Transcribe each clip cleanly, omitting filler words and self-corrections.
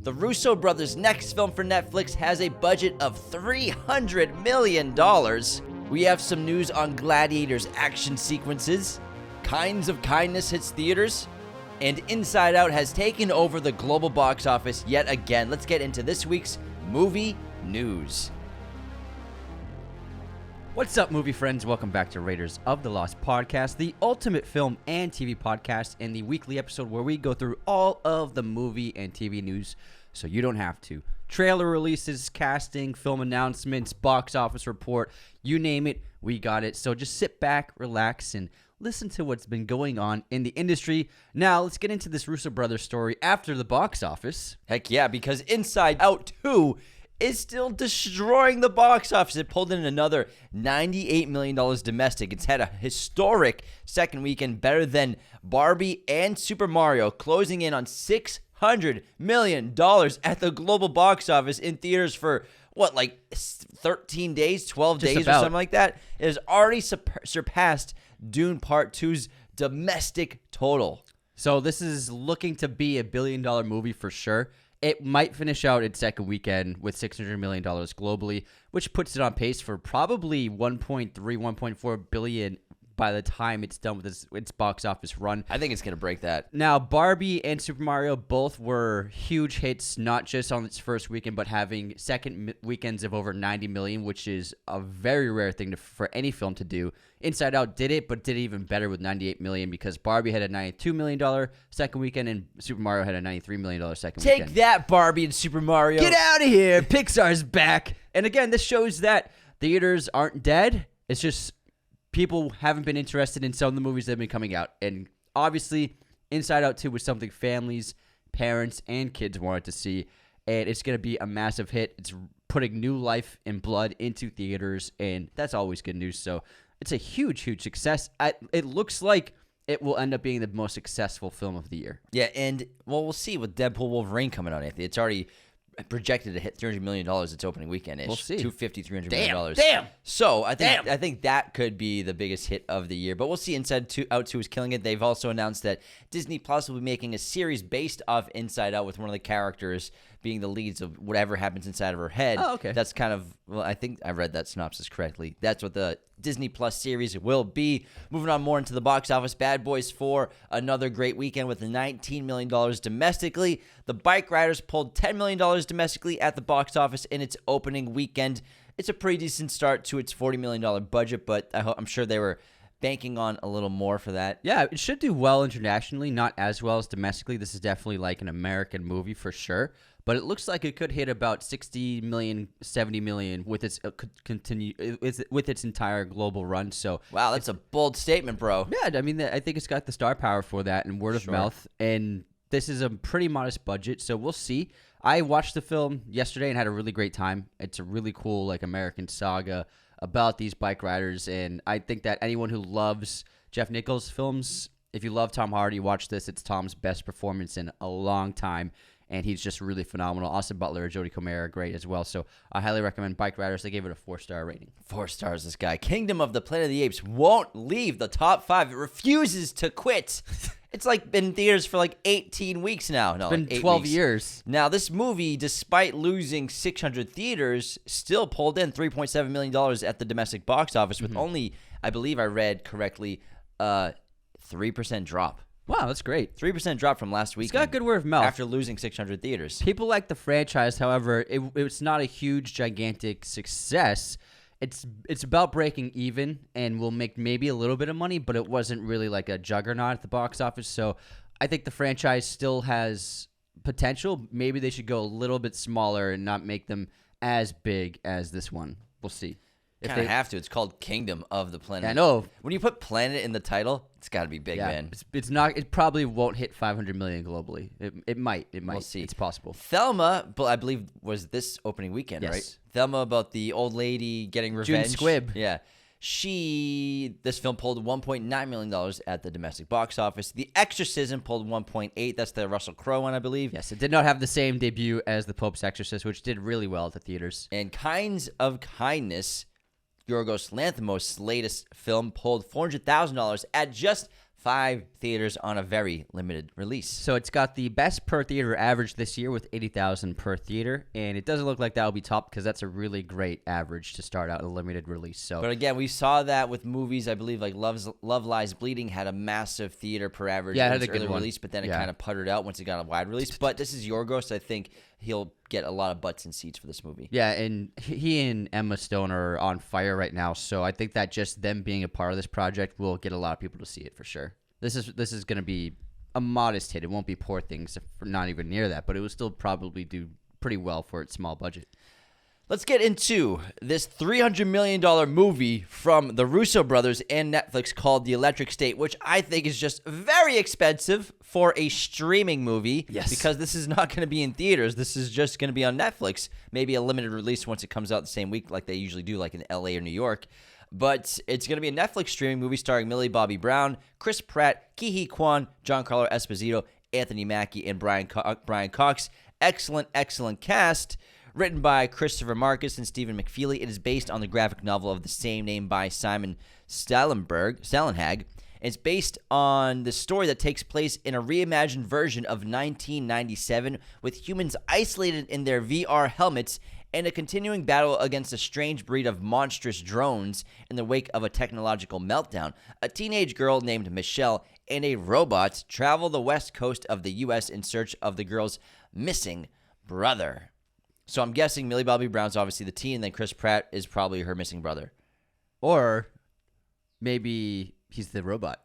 The Russo brothers' next film for Netflix has a budget of $300 million. We have some news on Gladiator's action sequences. Kinds of Kindness hits theaters. And Inside Out has taken over the global box office yet again. Let's get into this week's movie news. What's up, movie friends? Welcome back to Raiders of the Lost podcast, the ultimate film and TV podcast, and the weekly episode where we go through all of the movie and TV news so you don't have to. Trailer releases, casting, film announcements, box office report, you name it, we got it. So just sit back, relax, and listen to what's been going on in the industry. Now, let's get into this Russo brothers story after the box office. Heck yeah, because Inside Out 2 is still destroying the box office. It pulled in another $98 million domestic. It's had a historic second weekend, better than Barbie and Super Mario, closing in on $600 million at the global box office in theaters for, 13 days, 12 days or something like that. It has already surpassed Dune Part 2's domestic total. So this is looking to be a billion-dollar movie for sure. It might finish out its second weekend with $600 million globally, which puts it on pace for probably $1.3, $1.4 billion by the time it's done with its box office run. I think it's going to break that. Now, Barbie and Super Mario both were huge hits, not just on its first weekend, but having second weekends of over 90 million, which is a very rare thing for any film to do. Inside Out did it, but did it even better with 98 million because Barbie had a $92 million second weekend and Super Mario had a $93 million second weekend. Take that, Barbie and Super Mario. Get out of here. Pixar's back. And again, this shows that theaters aren't dead. It's just people haven't been interested in some of the movies that have been coming out. And obviously, Inside Out 2 was something families, parents, and kids wanted to see. And it's going to be a massive hit. It's putting new life and blood into theaters, and that's always good news. So it's a huge, huge success. It looks like it will end up being the most successful film of the year. Yeah, and we'll see with Deadpool Wolverine coming out, Anthony. It's already projected to hit $300 million its opening weekend-ish. We'll see. $250, $300 million. Damn! So I think that could be the biggest hit of the year. But we'll see. Out 2 is killing it. They've also announced that Disney Plus will be making a series based off Inside Out with one of the characters being the leads of whatever happens inside of her head. Oh, okay. That's kind of, I think I read that synopsis correctly. That's what the Disney Plus series will be. Moving on more into the box office, Bad Boys 4, another great weekend with $19 million domestically. The Bikeriders pulled $10 million domestically at the box office in its opening weekend. It's a pretty decent start to its $40 million budget, but I'm sure they were banking on a little more for that. Yeah, it should do well internationally, not as well as domestically. This is definitely like an American movie for sure. But it looks like it could hit about 60 million, 70 million with its with its entire global run. So wow, that's a bold statement, bro. Yeah, I mean, I think it's got the star power for that and word of mouth. And this is a pretty modest budget, so we'll see. I watched the film yesterday and had a really great time. It's a really cool American saga about these bike riders, and I think that anyone who loves Jeff Nichols films, if you love Tom Hardy, watch this. It's Tom's best performance in a long time. And he's just really phenomenal. Austin Butler, Jodie Comer are great as well. So I highly recommend Bikeriders. They gave it a 4-star rating. 4 stars, this guy. Kingdom of the Planet of the Apes won't leave the top 5. It refuses to quit. It's been in theaters for 18 weeks now. No, it's been 12 years. Now, this movie, despite losing 600 theaters, still pulled in $3.7 million at the domestic box office with only, I believe I read correctly, 3% drop. Wow, that's great. 3% drop from last week. It's got good word of mouth. After losing 600 theaters. People like the franchise, however, it's not a huge, gigantic success. It's about breaking even and will make maybe a little bit of money, but it wasn't really like a juggernaut at the box office. So I think the franchise still has potential. Maybe they should go a little bit smaller and not make them as big as this one. We'll see. Kind of have to. It's called Kingdom of the Planet. I know. When you put planet in the title, it's got to be big, man. It's not. It probably won't hit 500 million globally. It might. We'll see. It's possible. Thelma, I believe, was this opening weekend, yes. right? Thelma, about the old lady getting revenge. June Squibb. Yeah. This film pulled $1.9 million at the domestic box office. The Exorcism pulled 1.8. That's the Russell Crowe one, I believe. Yes, it did not have the same debut as The Pope's Exorcist, which did really well at the theaters. And Kinds of Kindness, Yorgos Lanthimos' latest film, pulled $400,000 at just 5 theaters on a very limited release. So it's got the best per theater average this year with 80,000 per theater, and it doesn't look like that will be topped because that's a really great average to start out a limited release. So, but again, we saw that with movies. I believe like Love Lies Bleeding had a massive theater per average. Yeah, it in had its a good early one. release, but then it kind of puttered out once it got a wide release. But this is Yorgos. I think he'll get a lot of butts and seats for this movie. Yeah, and he and Emma Stone are on fire right now, so I think that just them being a part of this project will get a lot of people to see it for sure. This is going to be a modest hit. It won't be Poor Things, not even near that, but it will still probably do pretty well for its small budget. Let's get into this $300 million movie from the Russo brothers and Netflix called The Electric State, which I think is just very expensive for a streaming movie. Yes. Because this is not going to be in theaters. This is just going to be on Netflix. Maybe a limited release once it comes out the same week like they usually do, like in LA or New York. But it's going to be a Netflix streaming movie starring Millie Bobby Brown, Chris Pratt, Ki-hee Kwan, Giancarlo Esposito, Anthony Mackie, and Brian Cox. Excellent cast. Written by Christopher Marcus and Stephen McFeely, it is based on the graphic novel of the same name by Simon Stellenhag. It's based on the story that takes place in a reimagined version of 1997 with humans isolated in their VR helmets and a continuing battle against a strange breed of monstrous drones in the wake of a technological meltdown. A teenage girl named Michelle and a robot travel the west coast of the U.S. in search of the girl's missing brother. So I'm guessing Millie Bobby Brown's obviously the teen, and then Chris Pratt is probably her missing brother. Or maybe he's the robot.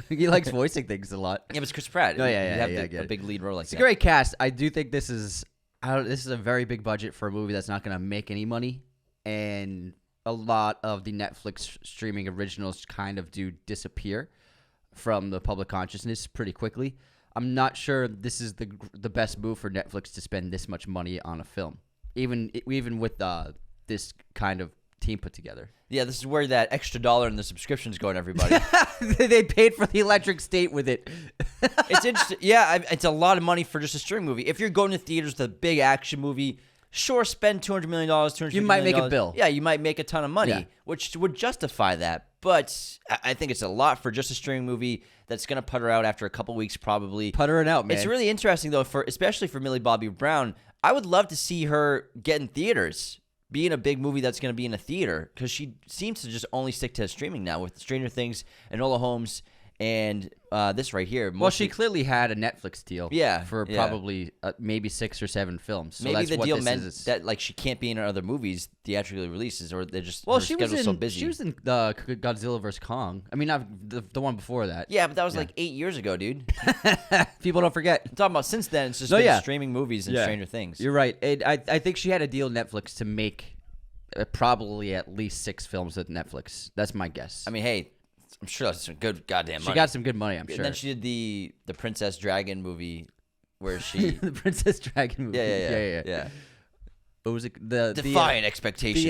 He likes voicing things a lot. Yeah, but it's Chris Pratt. Oh, yeah, You have I get a big lead role like It's that. a great cast. I do think this is a very big budget for a movie that's not going to make any money, and a lot of the Netflix streaming originals kind of do disappear from the public consciousness pretty quickly. I'm not sure this is the best move for Netflix to spend this much money on a film, even with this kind of team put together. Yeah, this is where that extra $1 in the subscription's going, everybody. They paid for the Electric State with it. It's interesting. Yeah, it's a lot of money for just a streaming movie. If you're going to theaters with a big action movie, sure, spend $200 million, $250 You might million. make a bill. Yeah, you might make a ton of money, Yeah. which would justify that. But I think it's a lot for just a streaming movie that's going to putter out after a couple weeks probably. Puttering out, man. It's really interesting, though, especially for Millie Bobby Brown. I would love to see her get in theaters, be in a big movie that's going to be in a theater, because she seems to just only stick to streaming now with Stranger Things, Enola Holmes, and this right here. Well, she clearly had a Netflix deal. Yeah, for yeah. probably maybe 6 or 7 films. So Maybe that's the what deal this meant is. that like she can't be in her other movies theatrically releases, or they're just Well, her she was schedule's in so busy. She was in Godzilla vs Kong. I mean, not the one before that. Yeah, but that was like 8 years ago, dude. People don't forget. I'm talking about since then. It's just No, been yeah. streaming movies and Yeah. Stranger Things. You're right. I think she had a deal with Netflix to make probably at least 6 films with Netflix. That's my guess. I mean, hey, I'm sure that's some good goddamn she money. got some good money, I'm And sure. then she did the Princess Dragon movie, where she The Princess Dragon movie. yeah. What was it? The Defying expectations.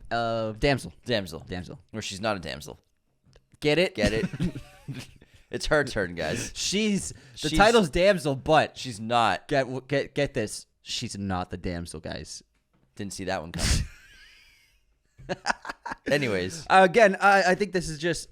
Damsel. Damsel, where she's not a damsel. Get it? Get it? It's her turn, guys. She's the She's- title's Damsel, but She's not. get this. She's not the damsel, guys. Didn't see that one coming. Anyways, Again, I think this is just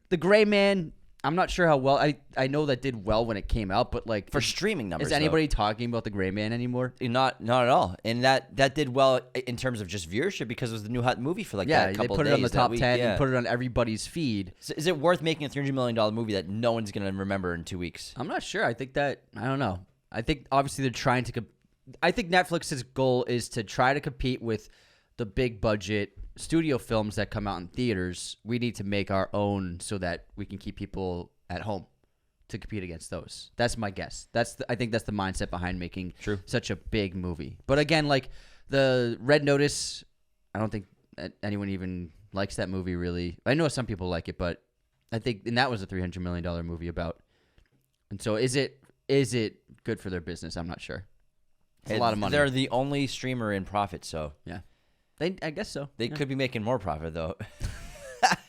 the Gray Man. I'm not sure how well I know that did well when it came out, but like for streaming numbers, is anybody talking about the Gray Man anymore? Not at all. And that did well in terms of just viewership because it was the new hot movie for like Yeah, that they couple put of it on days the top that week. 10 Yeah. and put it on everybody's feed. So is it worth making a $300 million movie that no one's going to remember in 2 weeks? I'm not sure. I don't know. I think obviously they're trying to. I think Netflix's goal is to try to compete with the big budget studio films that come out in theaters. We need to make our own so that we can keep people at home to compete against those. That's my guess. I think that's the mindset behind making such a big movie. But again, like the Red Notice, I don't think anyone even likes that movie really. I know some people like it, but I think and that was a $300 million movie about. And so is it good for their business? I'm not sure. It's a lot of money. They're the only streamer in profit, so Yeah. I guess so. they could be making more profit though.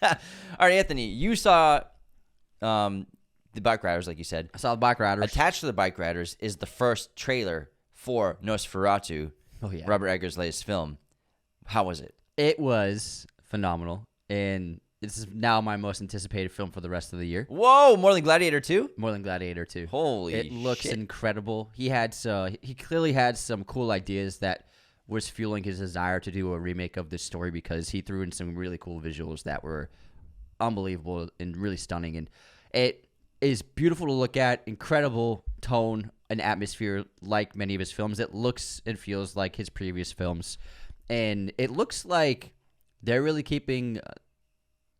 All right, Anthony, you saw the Bikeriders, like you said. I saw the Bikeriders. Attached to the Bikeriders is the first trailer for Nosferatu, Oh yeah. Robert Eggers' latest film. How was it? It was phenomenal. And This is now my most anticipated film for the rest of the year. Whoa, more than Gladiator 2? More than Gladiator 2. Holy It looks shit. incredible. He clearly had some cool ideas that was fueling his desire to do a remake of this story because he threw in some really cool visuals that were unbelievable and really stunning. And it is beautiful to look at, incredible tone and atmosphere like many of his films. It looks and feels like his previous films. And it looks like they're really keeping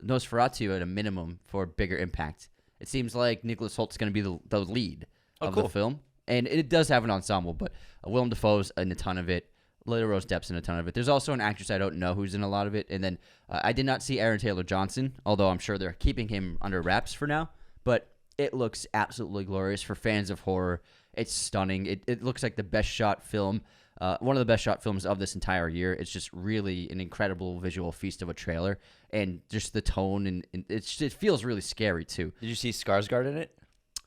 Nosferatu at a minimum for bigger impact. It seems like Nicholas Holt's going to be the lead of the film. And it does have an ensemble, but Willem Dafoe's in a ton of it. Lily Rose Depp's in a ton of it. There's also an actress I don't know who's in a lot of it. And then I did not see Aaron Taylor Johnson, although I'm sure they're keeping him under wraps for now. But it looks absolutely glorious for fans of horror. It's stunning. It looks like the best shot film, one of the best shot films of this entire year. It's just really an incredible visual feast of a trailer. And just the tone, and it feels really scary, too. Did you see Skarsgård in it?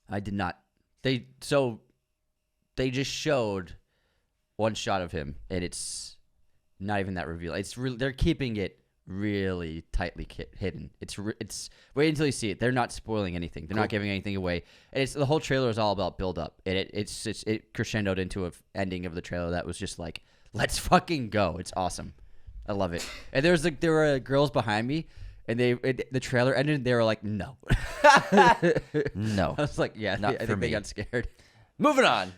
I did not. They just showed one shot of him, and it's not even that reveal. It's really, they're keeping it really tightly hidden. It's wait until you see it. They're not spoiling anything. They're not giving anything away. And the whole trailer is all about build up. And it crescendoed into an ending of the trailer that was just like, let's fucking go. It's awesome. I love it. And there were girls behind me, and the trailer ended, and they were like, no. No. I was like, yeah, Not I for think they me. got scared. Moving on.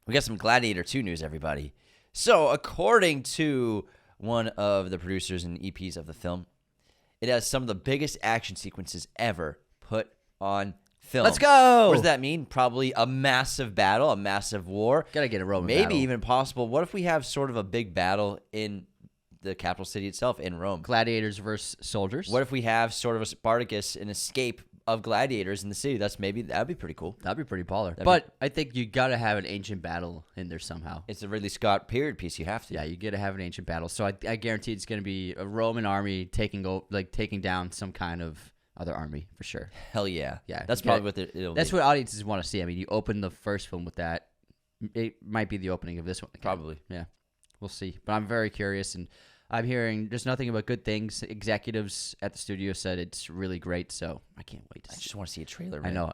We got some Gladiator 2 news, everybody. So, according to one of the producers and EPs of the film, it has some of the biggest action sequences ever put on film. Let's go! What does that mean? Probably a massive battle, a massive war. Gotta get a Roman Maybe battle. even possible. What if we have sort of a big battle in the capital city itself, in Rome? Gladiators versus soldiers. What if we have sort of a Spartacus, an escape of gladiators in the city? That'd be pretty cool. That'd be pretty baller. But I think you gotta have an ancient battle in there somehow. It's a Ridley Scott period piece. You have to. Yeah, you gotta have an ancient battle. So I guarantee it's gonna be a Roman army taking down some kind of other army for sure. Hell yeah. Yeah, That's you probably what it'll That's be. what audiences want to see. I mean, you open the first film with that. It might be the opening of this one. Probably. Yeah, we'll see. But I'm very curious, and I'm hearing just nothing but good things. Executives at the studio said it's really great, so I can't wait to I see. just want to see a trailer, I man. know.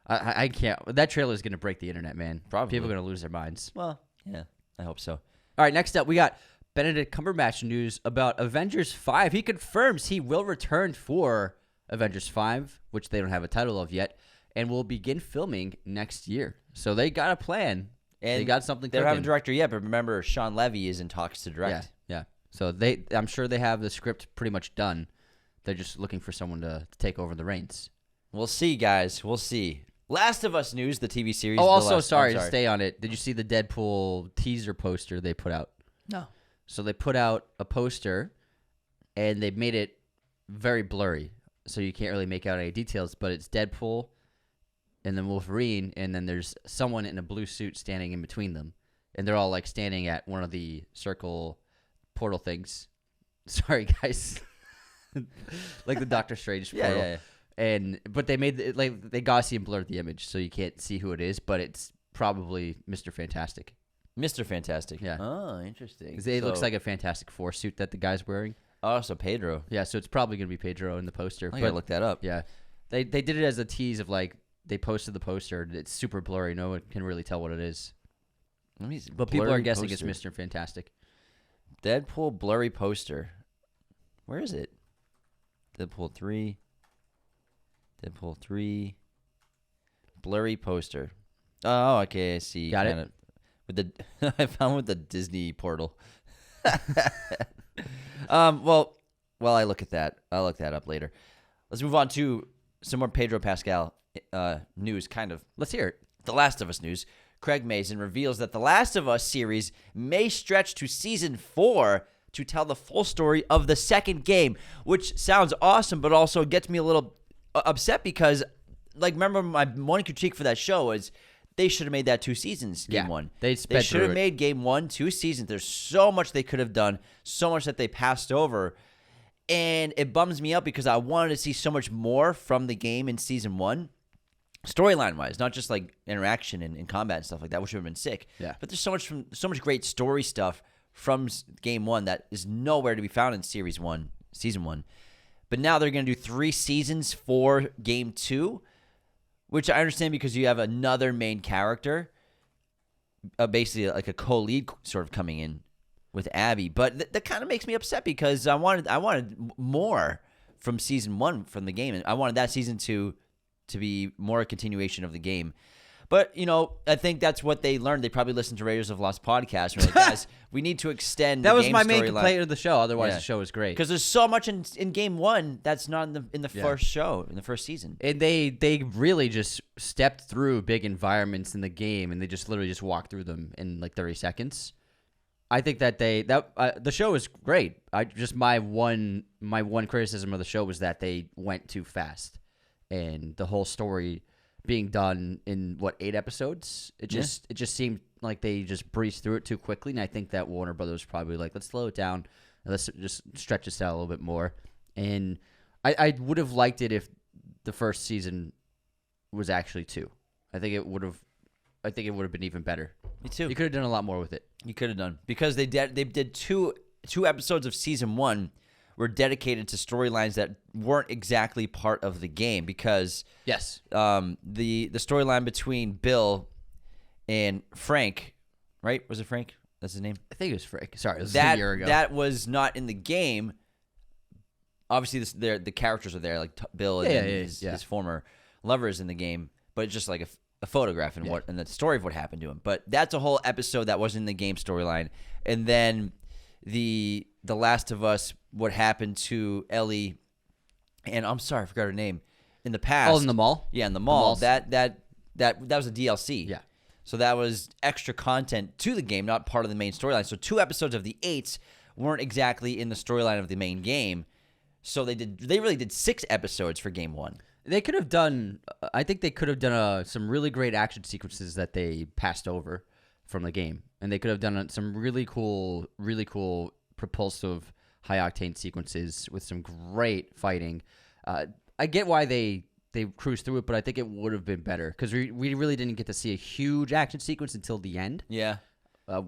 I can't. That trailer is going to break the internet, man. Probably. People are going to lose their minds. Well, yeah, I hope so. All right, next up, we got Benedict Cumberbatch news about Avengers 5. He confirms he will return for Avengers 5, which they don't have a title of yet, and will begin filming next year. So they got a plan. And they got something They don't have a cooking. director yet, but remember, Sean Levy is in talks to direct. Yeah. So I'm sure they have the script pretty much done. They're just looking for someone to take over the reins. We'll see, guys. We'll see. Last of Us news, the TV series. Oh, The also, Last- sorry, I'm to stay on it. Did you see the Deadpool teaser poster they put out? No. So they put out a poster, and they made it very blurry, so you can't really make out any details, but it's Deadpool and then Wolverine, and then there's someone in a blue suit standing in between them, and they're all, like, standing at one of the circle portal things. Sorry, guys. Like the Doctor Strange portal. Yeah. But they made it, like, they Gaussian blurred the image, so you can't see who it is, but it's probably Mr. Fantastic. Mr. Fantastic. Yeah. Oh, interesting. 'Cause it looks like a Fantastic Four suit that the guy's wearing. Oh, so Pedro. Yeah, so it's probably going to be Pedro in the poster. I gotta look that up. Yeah, they did it as a tease of, like, they posted the poster. It's super blurry. No one can really tell what it is. Let me see. But people are Blurry guessing poster. it's Mr. Fantastic. Deadpool blurry poster. Where is it? Deadpool 3. Blurry poster. Oh, okay, I see. Got it? Kinda with the I found with the Disney portal. Well, I look at that. I'll look that up later. Let's move on to some more Pedro Pascal news, kind of. Let's hear it. The Last of Us news. Craig Mazin reveals that The Last of Us series may stretch to season 4 to tell the full story of the second game, which sounds awesome, but also gets me a little upset because, like, remember my one critique for that show was they should have made that 2 seasons, game 1. They They should have made game 1 2 seasons. There's so much they could have done, so much that they passed over. And it bums me out because I wanted to see so much more from the game in season 1. Storyline-wise, not just like interaction and combat and stuff like that, which would have been sick. Yeah. But there's so much great story stuff from game 1 that is nowhere to be found in series 1 season 1. But now they're going to do 3 seasons for game 2, which I understand because you have another main character, basically like a co-lead sort of coming in with Abby. But that kind of makes me upset because I wanted more from season 1 from the game, and I wanted that season 2 to be more a continuation of the game. But, I think that's what they learned. They probably listened to Raiders of Lost podcast. And were like, guys, we need to extend that the was game my main storyline. complaint of the show. Otherwise, the show was great. Because there's so much in game 1 that's not in the first show, in the first season. And they really just stepped through big environments in the game, and they just literally just walked through them in like 30 seconds. I think that the show is great. My one criticism of the show was that they went too fast, and the whole story being done in 8 episodes. It just seemed like they just breezed through it too quickly, and I think that Warner Brothers was probably like, let's slow it down and let's just stretch this out a little bit more. And I would have liked it if the first season was actually 2. I think it would have been even better. Me too. You could have done a lot more with it. You could have done, because they did two episodes of season 1 were dedicated to storylines that weren't exactly part of the game, because Yes. The storyline between Bill and Frank, right? Was it Frank? That's his name? I think it was Frank. Sorry, it was a year ago. That was not in the game. Obviously, the characters are there, like Bill and his former lovers in the game, but it's just like a photograph and and the story of what happened to him. But that's a whole episode that wasn't in the game storyline. And then the Last of Us, what happened to Ellie, and I'm sorry, I forgot her name, in the past. Oh, in the mall? Yeah, in the mall. That was a DLC. Yeah. So that was extra content to the game, not part of the main storyline. So 2 episodes of the 8 weren't exactly in the storyline of the main game. So they really did 6 episodes for game 1. They could have done. I think they could have done some really great action sequences that they passed over from the game, and they could have done some really cool, propulsive, high octane sequences with some great fighting. I get why they cruised through it, but I think it would have been better because we really didn't get to see a huge action sequence until the end. Yeah.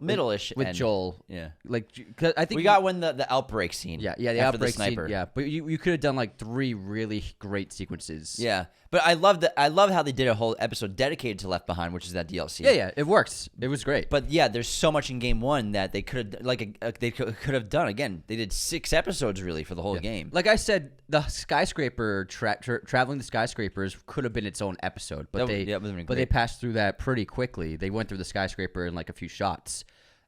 Middle-ish with end. Joel. Yeah. Like, 'cause I think we got when the outbreak scene. Yeah, the after outbreak the sniper. scene. Yeah, but you could have done like 3 really great sequences. Yeah, but I love how they did a whole episode dedicated to Left Behind, which is that DLC. Yeah, it works. It was great. But yeah, there's so much in game 1 that they could have they could have done. Again, they did 6 episodes really for the whole game. Like I said, the skyscraper traveling the skyscrapers could have been its own episode, but they passed through that pretty quickly. They went through the skyscraper in like a few shots.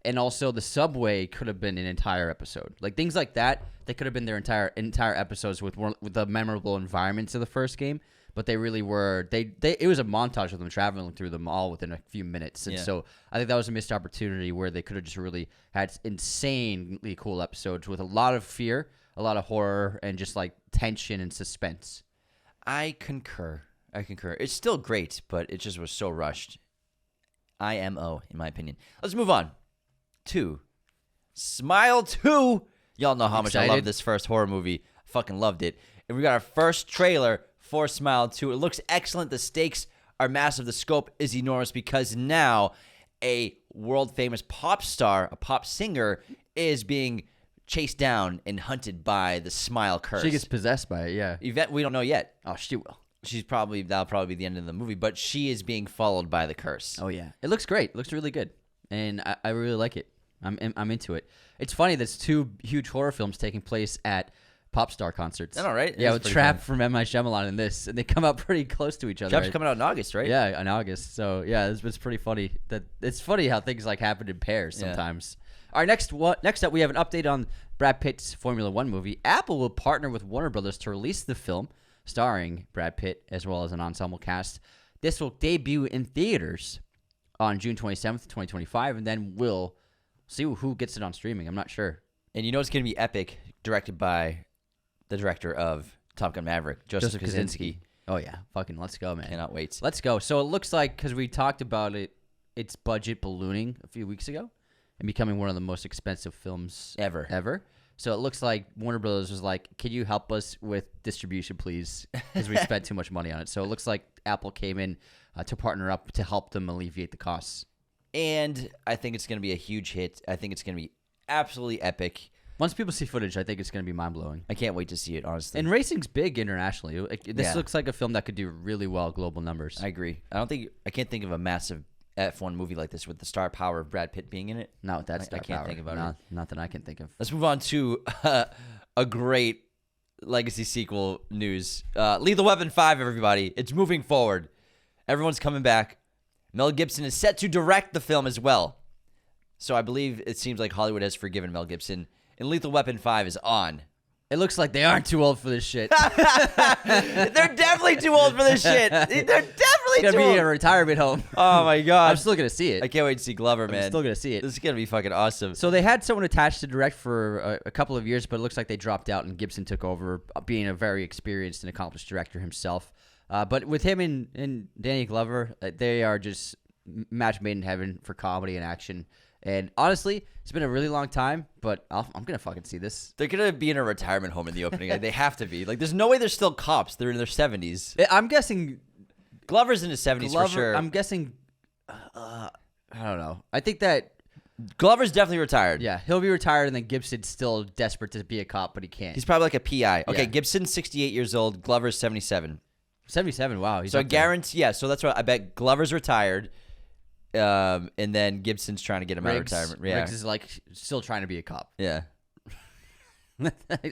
And also, the subway could have been an entire episode. Like things like that, they could have been their entire episodes with the memorable environments of the first game. But they really were. It was a montage of them traveling through them all within a few minutes. And so I think that was a missed opportunity where they could have just really had insanely cool episodes with a lot of fear, a lot of horror, and just like tension and suspense. I concur. It's still great, but it just was so rushed. IMO, in my opinion. Let's move on. 2. Smile 2. Y'all know how much I love this first horror movie. Fucking loved it. And we got our first trailer for Smile 2. It looks excellent. The stakes are massive. The scope is enormous because now a world-famous pop star, a pop singer, is being chased down and hunted by the Smile curse. She gets possessed by it, yeah. Yvette, we don't know yet. Oh, she will. That'll probably be the end of the movie, but she is being followed by the curse. Oh, yeah. It looks great. It looks really good. And I really like it. I'm into it. It's funny. There's 2 huge horror films taking place at pop star concerts. I know, right? Yeah, with Trap from M. Night Shyamalan and this, and they come out pretty close to each other. Trap's coming out in August, right? Yeah, in August. So yeah, it's pretty funny. It's funny how things like happen in pairs sometimes. All right, next up we have an update on Brad Pitt's Formula 1 movie. Apple will partner with Warner Brothers to release the film starring Brad Pitt as well as an ensemble cast. This will debut in theaters on June 27th, 2025, and then we'll see who gets it on streaming. I'm not sure. And you know it's going to be epic, directed by the director of Top Gun Maverick, Joseph Kosinski. Oh, yeah. Fucking let's go, man. Cannot wait. Let's go. So it looks like, because we talked about it, its budget ballooning a few weeks ago and becoming one of the most expensive films ever. So it looks like Warner Brothers was like, can you help us with distribution, please? Because we spent too much money on it. So it looks like Apple came in to partner up to help them alleviate the costs. And I think it's going to be a huge hit. I think it's going to be absolutely epic. Once people see footage, I think it's going to be mind-blowing. I can't wait to see it, honestly. And racing's big internationally. This Yeah. looks like a film that could do really well global numbers. I agree. I can't think of a massive F1 movie like this with the star power of Brad Pitt being in it. No, that's I can't think about it. Not that I can think of. Let's move on to a great legacy sequel news. Lethal Weapon 5, everybody. It's moving forward. Everyone's coming back. Mel Gibson is set to direct the film as well. So I believe it seems like Hollywood has forgiven Mel Gibson. And Lethal Weapon 5 is on. It looks like they aren't too old for this shit. They're definitely too old for this shit. They're definitely It's too going to be old. a retirement home. Oh, my God. I'm still going to see it. I can't wait to see Glover, man. I'm still going to see it. This is going to be fucking awesome. So they had someone attached to direct for a couple of years, but it looks like they dropped out and Gibson took over, being a very experienced and accomplished director himself. But with him and Danny Glover, they are just match made in heaven for comedy and action. And honestly, it's been a really long time, but I'm going to fucking see this. They're going to be in a retirement home in the opening. Like, they have to be. Like, there's no way they're still cops. They're in their 70s. I'm guessing Glover's in his 70s for sure. I'm guessing, I don't know. I think that, Glover's definitely retired. yeah, he'll be retired, and then Gibson's still desperate to be a cop, but he can't. He's probably like a PI. Okay, Yeah. Gibson's 68 years old. Glover's 77. 77, wow. He's So I up there. guarantee, yeah, so that's what I bet Glover's retired. And then Gibson's trying to get him out of retirement. Yeah. Riggs is like still trying to be a cop. Yeah.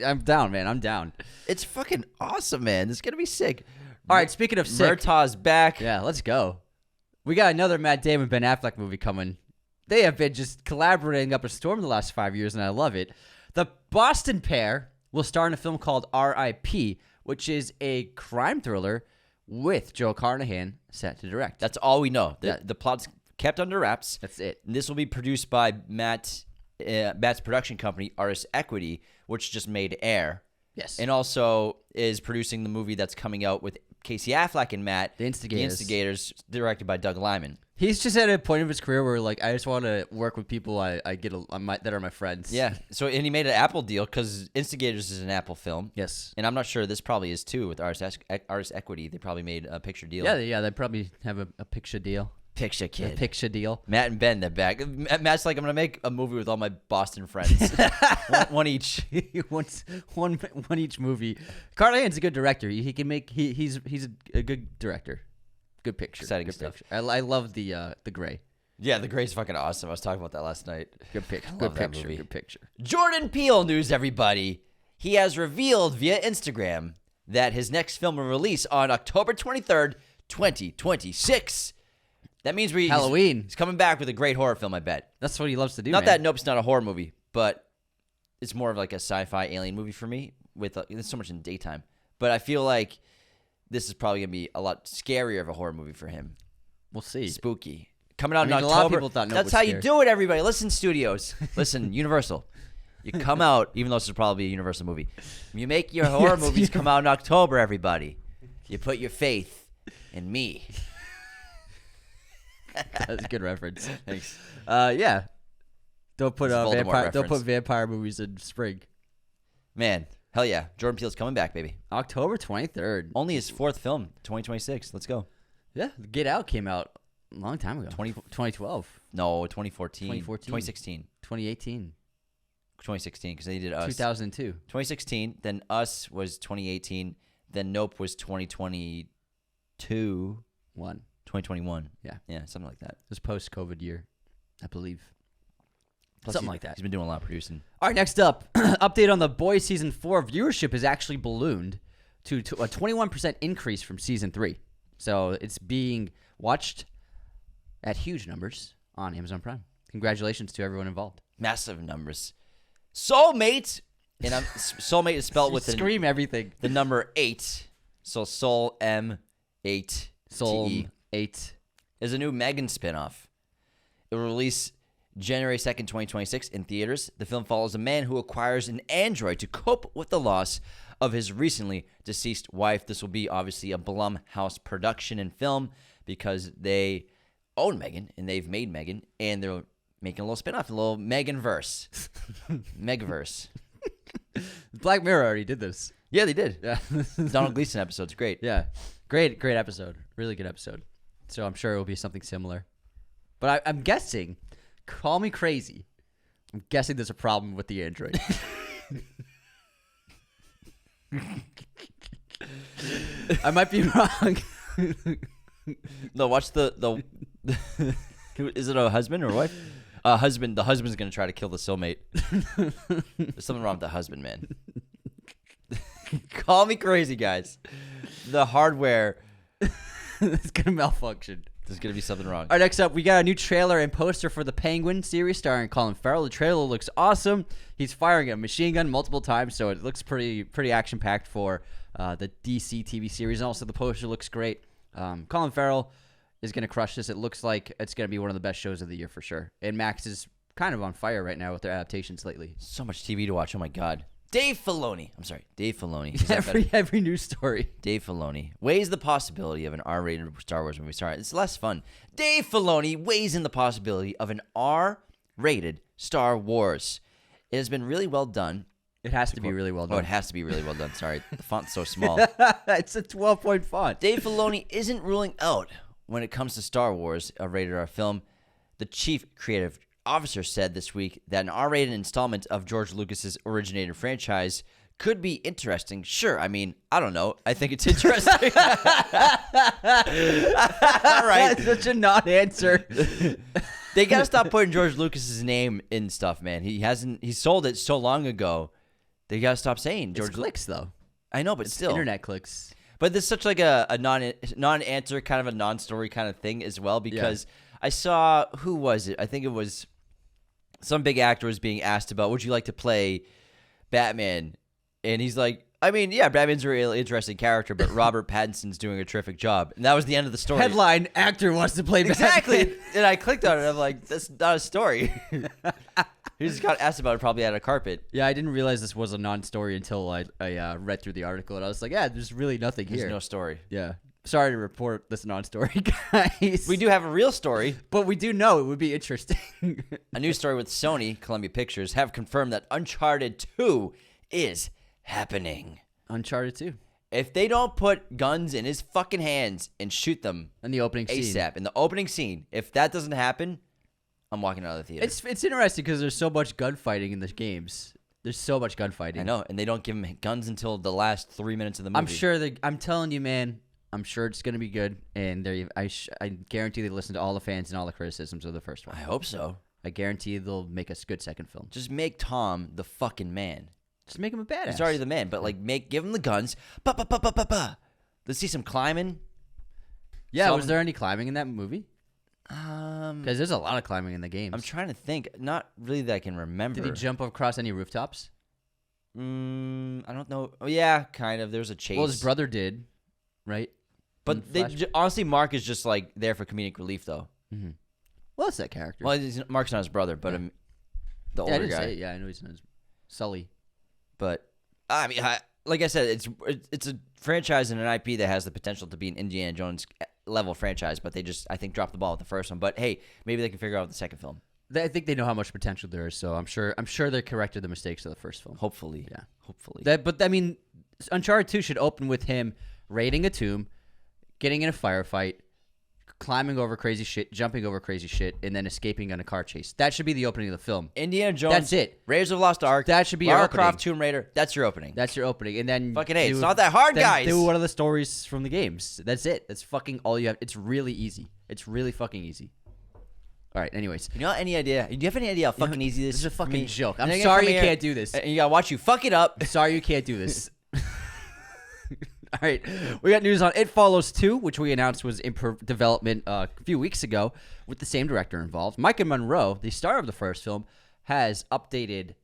I'm down, man. I'm down. It's fucking awesome, man. This is going to be sick. All right, speaking of sick. Murtaugh's back. Yeah, let's go. We got another Matt Damon, Ben Affleck movie coming. They have been just collaborating up a storm the last 5 years, and I love it. The Boston pair will star in a film called R.I.P., which is a crime thriller with Joe Carnahan set to direct. That's all we know. Yeah. The plot's kept under wraps. That's it. And this will be produced by Matt's production company, Artist Equity, which just made Air. Yes. And also is producing the movie that's coming out with Casey Affleck and Matt. The Instigators. The Instigators, directed by Doug Liman. He's just at a point of his career where, like, I just want to work with people that are my friends. Yeah. So, and he made an Apple deal because Instigators is an Apple film. Yes. And I'm not sure this probably is too with Artist Equity. They probably made a picture deal. Yeah, they probably have a picture deal. Picture A kid. picture deal. Matt and Ben, they're back. Matt's like, I'm gonna make a movie with all my Boston friends, one each. one each movie. Carnahan's a good director. He can make. He's a good director. Good picture. Exciting good stuff. picture. I love the gray. Yeah, The Gray's fucking awesome. I was talking about that last night. Good picture. I Good love that picture. movie. Good picture. Jordan Peele news, everybody. He has revealed via Instagram that his next film will release on October 23rd, 2026. That means Halloween. He's coming back with a great horror film, I bet. That's what he loves to do. Not man. that Nope's not a horror movie, but it's more of like a sci-fi alien movie for me. There's so much in daytime, but I feel like this is probably gonna be a lot scarier of a horror movie for him. We'll see. Spooky. Coming out in a October. lot of people thought Nope That's was how scary. you do it, everybody. Listen, studios. Listen, Universal. You come out, even though this is probably a Universal movie. You make your horror movies come out in October, everybody. You put your faith in me. That's a good reference. Thanks. Yeah. Don't put It's a Voldemort vampire. Don't reference. put vampire movies in spring. Man, hell yeah. Jordan Peele's coming back, baby. October 23rd. Only his fourth film, 2026. Let's go. Yeah, Get Out came out a long time ago. 2012, No, 2014. 2014. 2016. 2018, 2016, because they did Us. 2002. 2016, then Us was 2018, then Nope was 2022, 2021. Yeah. Yeah, something like that. It was post-COVID year, I believe. Plus Something like that. He's been doing a lot of producing. All right, next up, update on The Boys Season 4 viewership has actually ballooned to a 21% increase from Season 3. So it's being watched at huge numbers on Amazon Prime. Congratulations to everyone involved. Massive numbers. Soulmate, and Soulmate is spelled with Scream everything. the number 8. So Soul M8 Soul TE 8. is a new Megan spinoff. It will release January 2nd, 2026 in theaters. The film follows a man who acquires an android to cope with the loss of his recently deceased wife. This will be obviously a Blumhouse production and film because they own Megan and they've made Megan and they're making a little spinoff, a little Megan-verse. Megverse. Black Mirror already did this. Yeah, they did. Yeah. Donald Gleason episode's great. Yeah. Great episode. Really good episode. So I'm sure it will be something similar. But I'm guessing, call me crazy, I'm guessing there's a problem with the android. I might be wrong. No, watch the is it a husband or wife? Husband. The husband's gonna try to kill the soulmate. There's something wrong with the husband, man. Call me crazy, guys. The hardware It's gonna malfunction. There's gonna be something wrong. All right, next up, we got a new trailer and poster for the Penguin series starring Colin Farrell. The trailer looks awesome. He's firing a machine gun multiple times, so it looks pretty action packed for the DC TV series. And also, the poster looks great. Colin Farrell is gonna crush this. It looks like it's gonna be one of the best shows of the year for sure. And Max is kind of on fire right now with their adaptations lately. So much TV to watch. Oh my god. Dave Filoni. I'm sorry, Dave Filoni. Is that every news story. Dave Filoni weighs the possibility of an R-rated Star Wars movie. Sorry, it's less fun. Dave Filoni weighs in the possibility of an R-rated Star Wars. It has been really well done. It has to be really well done. Oh, it has to be really well done. Sorry, the font's so small. It's a 12-point font. Dave Filoni isn't ruling out when it comes to Star Wars, a rated R film. The chief creative officer said this week that an R-rated installment of George Lucas's originator franchise could be interesting. Sure, I mean, I don't know. I think it's interesting. All right. That's such a non-answer. They gotta stop putting George Lucas's name in stuff, man. He sold it so long ago. They gotta stop saying George. It's clicks though. I know, but still, internet clicks. But this is such like a non-answer, kind of a non-story kind of thing as well. Because I saw, who was it? I think it was some big actor was being asked about, would you like to play Batman? And he's like, I mean, yeah, Batman's a really interesting character, but Robert Pattinson's doing a terrific job. And that was the end of the story. Headline, actor wants to play Exactly. Batman. And I clicked on it. I'm like, that's not a story. He just got asked about it probably at a carpet. Yeah, I didn't realize this was a non-story until I read through the article. And I was like, yeah, there's really nothing here. There's no story. Yeah. Sorry to report this non-story, guys. We do have a real story. But we do know it would be interesting. A new story with Sony, Columbia Pictures, have confirmed that Uncharted II is happening. Uncharted 2. If they don't put guns in his fucking hands and shoot them In the opening scene. ASAP, in the opening scene, if that doesn't happen, I'm walking out of the theater. It's interesting because there's so much gunfighting in the games. There's so much gunfighting. I know, and they don't give him guns until the last 3 minutes of the movie. I'm telling you, man. I'm sure it's going to be good, and I guarantee they listen to all the fans and all the criticisms of the first one. I hope so. I guarantee they'll make a good second film. Just make Tom the fucking man. Just make him a badass. He's already the man, but give him the guns. Let's see some climbing. Yeah, was there any climbing in that movie? Because there's a lot of climbing in the games. I'm trying to think. Not really that I can remember. Did he jump across any rooftops? I don't know. Oh, yeah, kind of. There's a chase. Well, his brother did, right? But honestly, Mark is just like there for comedic relief, though. Mm-hmm. Well, that's that character. Well, Mark's not his brother, but the older guy. Yeah, I know he's not his Sully. But I mean, like I said, it's a franchise and an IP that has the potential to be an Indiana Jones level franchise, but they just, I think, dropped the ball with the first one. But hey, maybe they can figure out the second film. I think they know how much potential there is, so I'm sure they corrected the mistakes of the first film. Hopefully, yeah, hopefully. But I mean, Uncharted 2 should open with him raiding a tomb, getting in a firefight, climbing over crazy shit, jumping over crazy shit, and then escaping on a car chase. That should be the opening of the film. Indiana Jones. That's it. Raiders of the Lost Ark. That should be your Lara opening. Croft, Tomb Raider. That's your opening. That's your opening, and then fucking hey, it's not that hard, guys. Do one of the stories from the games. That's it. That's fucking all you have. It's really easy. It's really fucking easy. All right. Anyways, you know any idea? Do you have any idea how fucking easy this is? This is a fucking joke. I'm sorry sorry you can't do this. And you gotta watch you fuck it up. Sorry you can't do this. All right, we got news on It Follows 2, which we announced was in development a few weeks ago with the same director involved. Micah Monroe, the star of the first film, has updated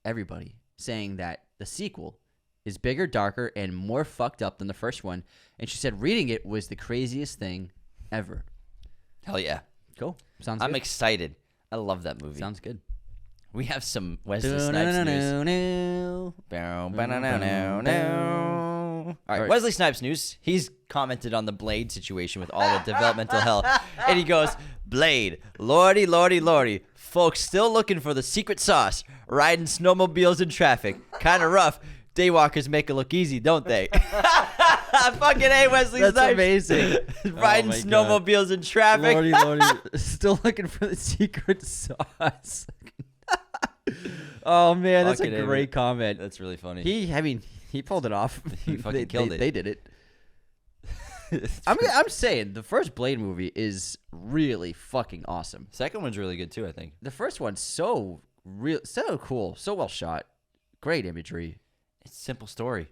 everybody, saying that the sequel is bigger, darker, and more fucked up than the first one. And she said reading it was the craziest thing ever. Hell yeah. Cool. Sounds good. I'm excited. I love that movie. Sounds good. We have some Wesley Snipes news. All right, Wesley Snipes news. He's commented on the Blade situation with all the developmental hell. And he goes, Blade, lordy, lordy, lordy. Folks still looking for the secret sauce. Riding snowmobiles in traffic. Kind of rough. Daywalkers make it look easy, don't they? Fucking A, Wesley Snipes. That's amazing. Riding snowmobiles in traffic. Lordy, lordy. Still looking for the secret sauce. Oh man, that's a Fucking great comment. That's really funny. He pulled it off. He fucking killed it. They did it. I'm saying the first Blade movie is really fucking awesome. Second one's really good too, I think. The first one's so cool, so well shot, great imagery. It's a simple story.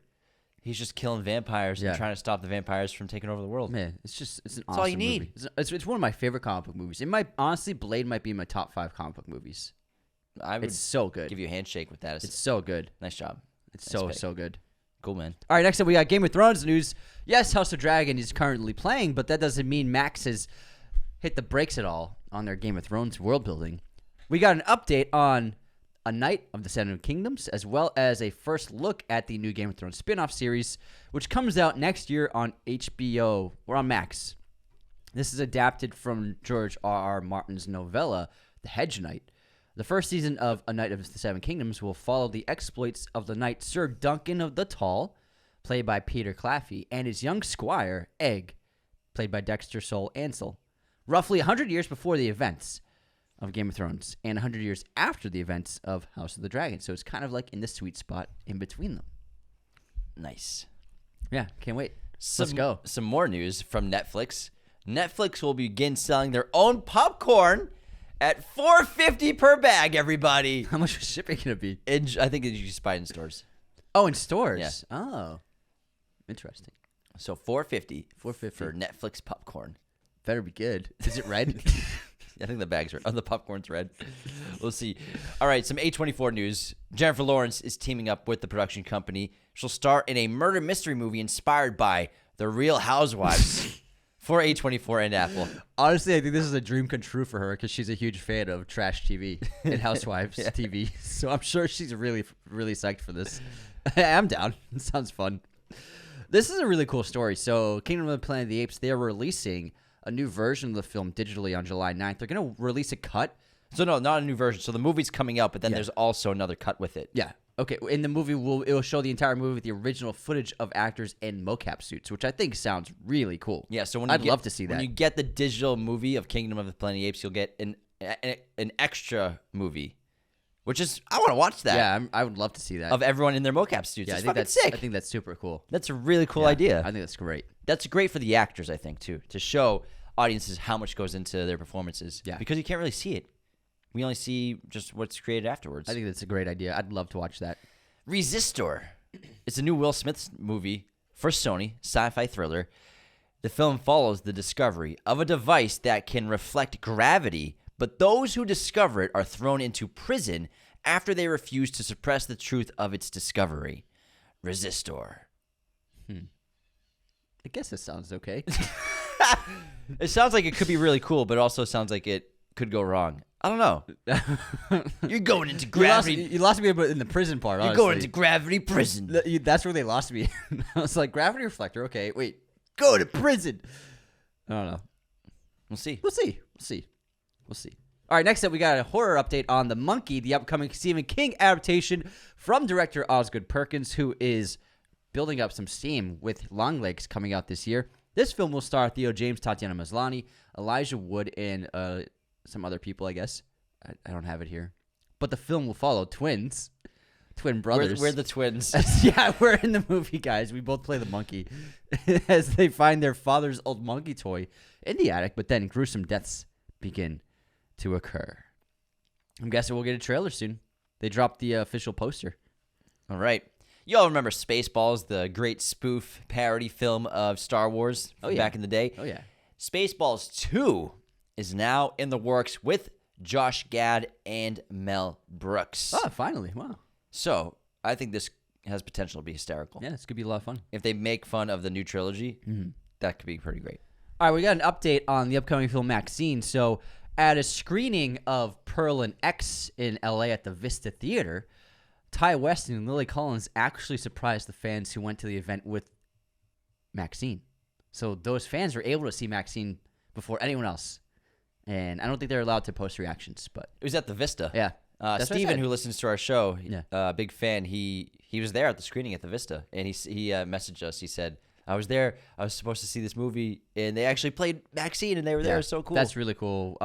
He's just killing vampires and trying to stop the vampires from taking over the world. Man, it's an awesome all you need. movie. It's one of my favorite comic book movies. Honestly, Blade might be in my top 5 comic book movies. It's so good. Give you a handshake with that. It's so good. Nice job. It's so good. Cool, man. All right, next up we got Game of Thrones news. Yes, House of Dragon is currently playing, but that doesn't mean Max has hit the brakes at all on their Game of Thrones world building. We got an update on A Knight of the Seven Kingdoms, as well as a first look at the new Game of Thrones spin-off series, which comes out next year on HBO or on Max. This is adapted from George R.R. Martin's novella, The Hedge Knight. The first season of A Knight of the Seven Kingdoms will follow the exploits of the knight Sir Duncan of the Tall, played by Peter Claffey, and his young squire, Egg, played by Dexter Sol Ansel, roughly 100 years before the events of Game of Thrones and 100 years after the events of House of the Dragon. So it's kind of like in the sweet spot in between them. Nice. Yeah, can't wait. Let's go. Some more news from Netflix. Netflix will begin selling their own popcorn at $4.50 per bag, everybody. How much is shipping going to be? I think you just buy it in stores. Oh, in stores? Yeah. Oh, interesting. So $4.50 $4.50 for Netflix popcorn. Better be good. Is it red? I think the bags are. Oh, the popcorn's red. We'll see. All right, some A24 news. Jennifer Lawrence is teaming up with the production company. She'll star in a murder mystery movie inspired by The Real Housewives for A24 and Apple. Honestly, I think this is a dream come true for her because she's a huge fan of trash TV and Housewives TV. So I'm sure she's really, really psyched for this. I'm down. It sounds fun. This is a really cool story. So Kingdom of the Planet of the Apes, they're releasing a new version of the film digitally on July 9th. They're going to release a cut. So no, not a new version. So the movie's coming out, but then there's also another cut with it. Yeah. Okay. In the movie, it will show the entire movie with the original footage of actors in mocap suits, which I think sounds really cool. Yeah. So I'd love to see that. When you get the digital movie of Kingdom of the Planet of the Apes, you'll get an extra movie, which is I want to watch that. Yeah, I would love to see that of everyone in their mocap suits. Yeah, It's I think fucking sick. I think that's super cool. That's a really cool idea. I think that's great. That's great for the actors, I think, too, to show audiences how much goes into their performances. Yeah. Because you can't really see it. We only see just what's created afterwards. I think that's a great idea. I'd love to watch that. Resistor. It's a new Will Smith movie for Sony, sci-fi thriller. The film follows the discovery of a device that can reflect gravity, but those who discover it are thrown into prison after they refuse to suppress the truth of its discovery. Resistor. I guess it sounds okay. It sounds like it could be really cool, but it also sounds like it could go wrong. I don't know. You're going into gravity. You lost me in the prison part, You're honestly. going into gravity prison. That's where they lost me. I was like, gravity reflector. Okay, wait. Go to prison. I don't know. We'll see. We'll see. All right, next up, we got a horror update on The Monkey, the upcoming Stephen King adaptation from director Osgood Perkins, who is building up some steam with Longlegs coming out this year. This film will star Theo James, Tatiana Maslany, Elijah Wood, and some other people, I guess. I don't have it here. But the film will follow twin brothers. We're the twins. Yeah, we're in the movie, guys. We both play the monkey as they find their father's old monkey toy in the attic, but then gruesome deaths begin to occur. I'm guessing we'll get a trailer soon. They dropped the official poster. All right. You all remember Spaceballs, the great spoof parody film of Star Wars from back in the day? Oh, yeah. Spaceballs 2 is now in the works with Josh Gad and Mel Brooks. Oh, finally. Wow. So, I think this has potential to be hysterical. Yeah, this could be a lot of fun. If they make fun of the new trilogy, that could be pretty great. All right, we got an update on the upcoming film Maxine. So, at a screening of Pearl and X in LA at the Vista Theater, Ty Weston and Lily Collins actually surprised the fans who went to the event with Maxine. So those fans were able to see Maxine before anyone else. And I don't think they're allowed to post reactions, but It was at the Vista. yeah. That's what I Steven, said. who listens to our show, Yeah. big fan, he was there at the screening at the Vista, and he messaged us. He said, I was there. I was supposed to see this movie, and they actually played Maxine, and they were there. It was so cool. That's really cool.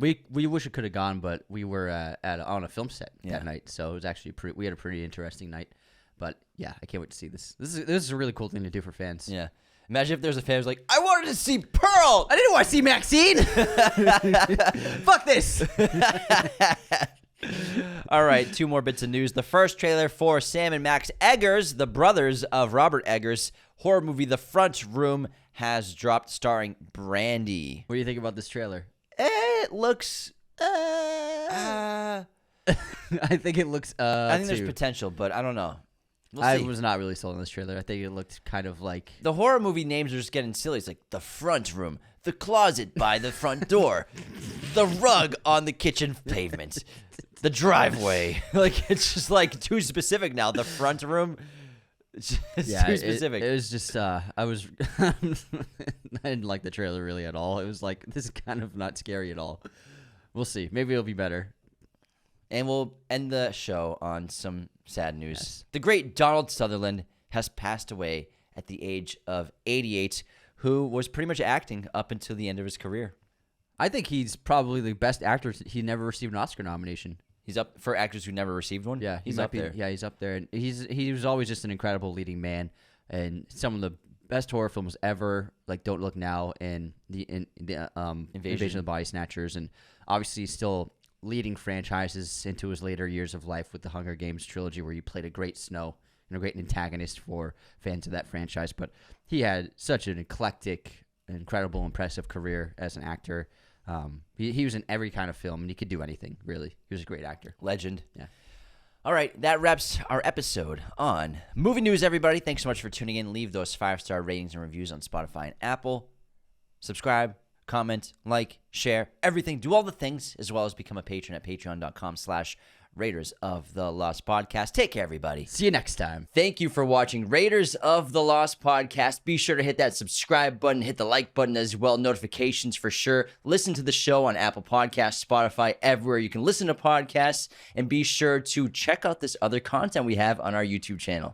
We wish it could have gone, but we were on a film set that night, so it was actually we had a pretty interesting night. But yeah, I can't wait to see this. This is a really cool thing to do for fans. Yeah. Imagine if there's a fan who's like, I wanted to see Pearl. I didn't want to see Maxine. Fuck this. All right, 2 more bits of news. The first trailer for Sam and Max Eggers, the brothers of Robert Eggers' horror movie The Front Room, has dropped, starring Brandy. What do you think about this trailer? It looks... I think it looks... I think there's potential, but I don't know. I was not really sold on this trailer. I think it looked kind of like... The horror movie names are just getting silly. It's like The Front Room, The Closet by the Front Door, The Rug on the Kitchen Pavement, The Driveway. Like, it's just like too specific now. The Front Room... It's too specific. It was just, I didn't like the trailer really at all. It was like, this is kind of not scary at all. We'll see. Maybe it'll be better. And we'll end the show on some sad news. Yes. The great Donald Sutherland has passed away at the age of 88, who was pretty much acting up until the end of his career. I think he's probably the best actor. He never received an Oscar nomination. He's up for actors who never received one. Yeah, he's up there. Yeah, he's up there, and he was always just an incredible leading man, and some of the best horror films ever, like Don't Look Now and the Invasion of the Body Snatchers, and obviously still leading franchises into his later years of life with the Hunger Games trilogy, where he played a great Snow and a great antagonist for fans of that franchise. But he had such an eclectic, incredible, impressive career as an actor. He was in every kind of film, and he could do anything, really. He was a great actor. Legend. Yeah. All right, that wraps our episode on movie news, everybody. Thanks so much for tuning in. Leave those 5-star ratings and reviews on Spotify and Apple. Subscribe, comment, like, share, everything. Do all the things, as well as become a patron at patreon.com/Raiders of the Lost Podcast. Take care, everybody. See you next time. Thank you for watching Raiders of the Lost Podcast. Be sure to hit that subscribe button, hit the like button as well, notifications for sure. Listen to the show on Apple Podcasts, Spotify, everywhere you can listen to podcasts, and be sure to check out this other content we have on our YouTube channel.